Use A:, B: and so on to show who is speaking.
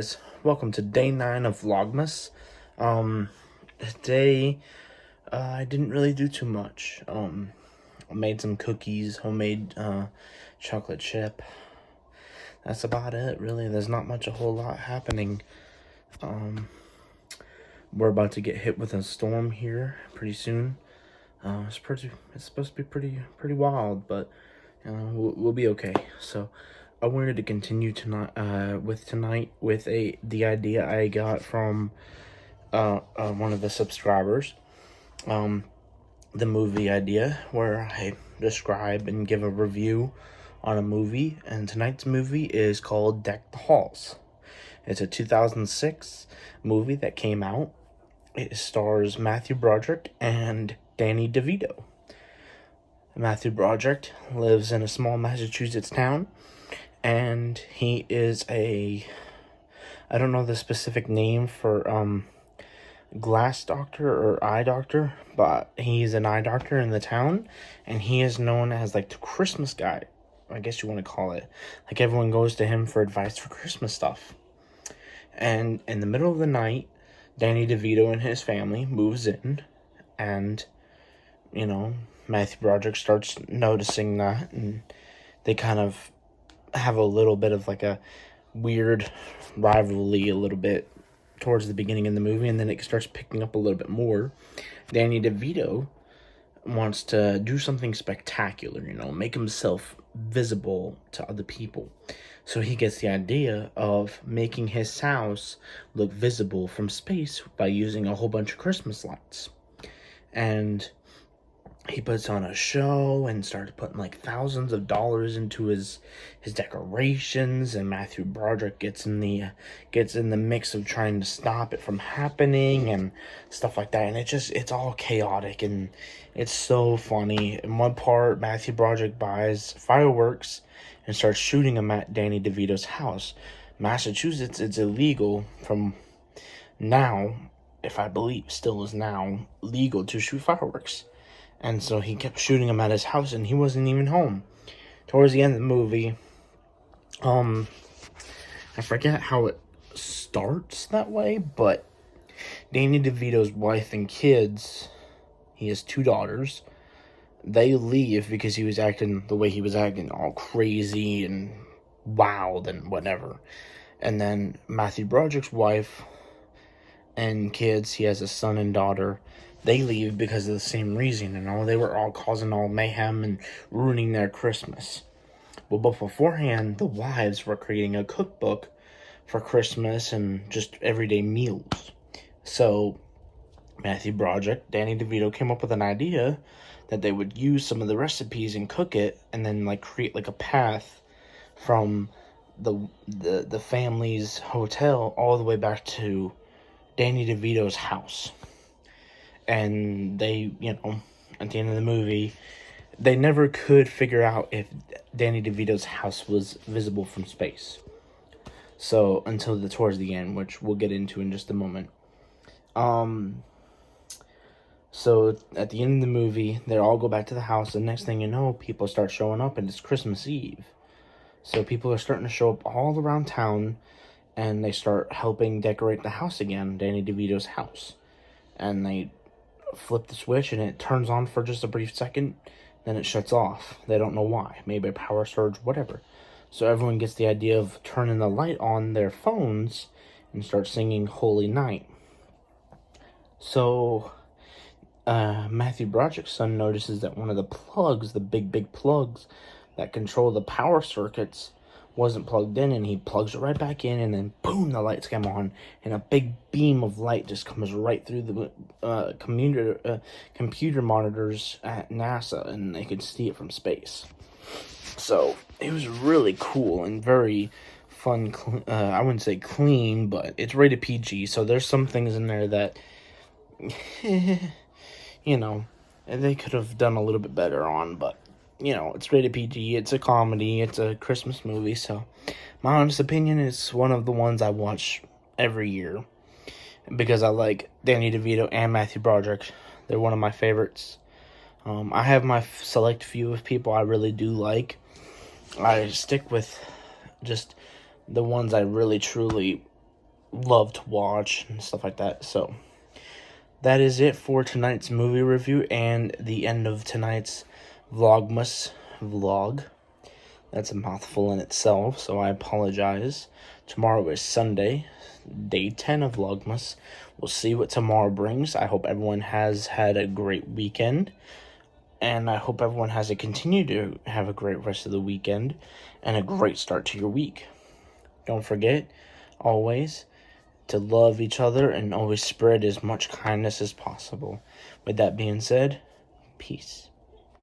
A: guys? Welcome to day 9 of Vlogmas. Today, I didn't really do too much. I made some cookies, homemade, chocolate chip. That's about it, really. There's not a whole lot happening. We're about to get hit with a storm here pretty soon. It's supposed to be pretty wild, but, we'll be okay. So, I wanted to continue tonight with the idea I got from one of the subscribers, the movie idea, where I describe and give a review on a movie, and tonight's movie is called Deck the Halls. It's a 2006 movie that came out. It stars Matthew Broderick and Danny DeVito. Matthew Broderick lives in a small Massachusetts town, and he is I don't know the specific name for glass doctor or eye doctor, but he's an eye doctor in the town, and he is known as like the Christmas guy, I guess you want to call it. Like, everyone goes to him for advice for Christmas stuff. And in the middle of the night, Danny DeVito and his family moves in, and Matthew Broderick starts noticing that, and they kind of have a little bit of like a weird rivalry a little bit towards the beginning of the movie, and then it starts picking up a little bit more. Danny DeVito wants to do something spectacular, make himself visible to other people. So he gets the idea of making his house look visible from space by using a whole bunch of Christmas lights. And he puts on a show and starts putting like thousands of dollars into his decorations, and Matthew Broderick gets in the mix of trying to stop it from happening and stuff like that. And it's all chaotic, and it's so funny. In one part, Matthew Broderick buys fireworks and starts shooting them at Danny DeVito's house. Massachusetts, it's illegal from now, if I believe still is now, legal to shoot fireworks. And so he kept shooting him at his house, and he wasn't even home. Towards the end of the movie, I forget how it starts that way, but Danny DeVito's wife and kids, he has 2 daughters, they leave because he was acting the way he was acting, all crazy and wild and whatever. And then Matthew Broderick's wife and kids, he has a son and daughter, they leave because of the same reason, they were all causing all mayhem and ruining their Christmas. Well, but beforehand, the wives were creating a cookbook for Christmas and just everyday meals. So Matthew Broderick, Danny DeVito came up with an idea that they would use some of the recipes and cook it, and then like create like a path from the family's hotel all the way back to Danny DeVito's house. And they, at the end of the movie, they never could figure out if Danny DeVito's house was visible from space. So, until towards the end, which we'll get into in just a moment. So, at the end of the movie, they all go back to the house, and next thing you know, people start showing up, and it's Christmas Eve. So, people are starting to show up all around town, and they start helping decorate the house again, Danny DeVito's house. And they flip the switch, and it turns on for just a brief second, then it shuts off. They don't know why. Maybe a power surge, whatever. So everyone gets the idea of turning the light on their phones and start singing Holy Night. So Matthew Broderick's son notices that one of the plugs, the big plugs that control the power circuits, wasn't plugged in, and he plugs it right back in, and then boom, the lights come on, and a big beam of light just comes right through the computer monitors at NASA, and they could see it from space. So it was really cool and very fun. I wouldn't say clean, but it's rated PG, so there's some things in there that they could have done a little bit better on, but it's rated PG, it's a comedy, it's a Christmas movie, so my honest opinion is one of the ones I watch every year, because I like Danny DeVito and Matthew Broderick. They're one of my favorites. I have my select few of people I really do like. I stick with just the ones I really truly love to watch and stuff like that. So that is it for tonight's movie review and the end of tonight's Vlogmas vlog. That's a mouthful in itself, so I apologize. Tomorrow is Sunday, day 10 of Vlogmas. We'll see what tomorrow brings. I hope everyone has had a great weekend, and I hope everyone has to continue to have a great rest of the weekend and a great start to your week. Don't forget, always, to love each other and always spread as much kindness as possible. With that being said, peace.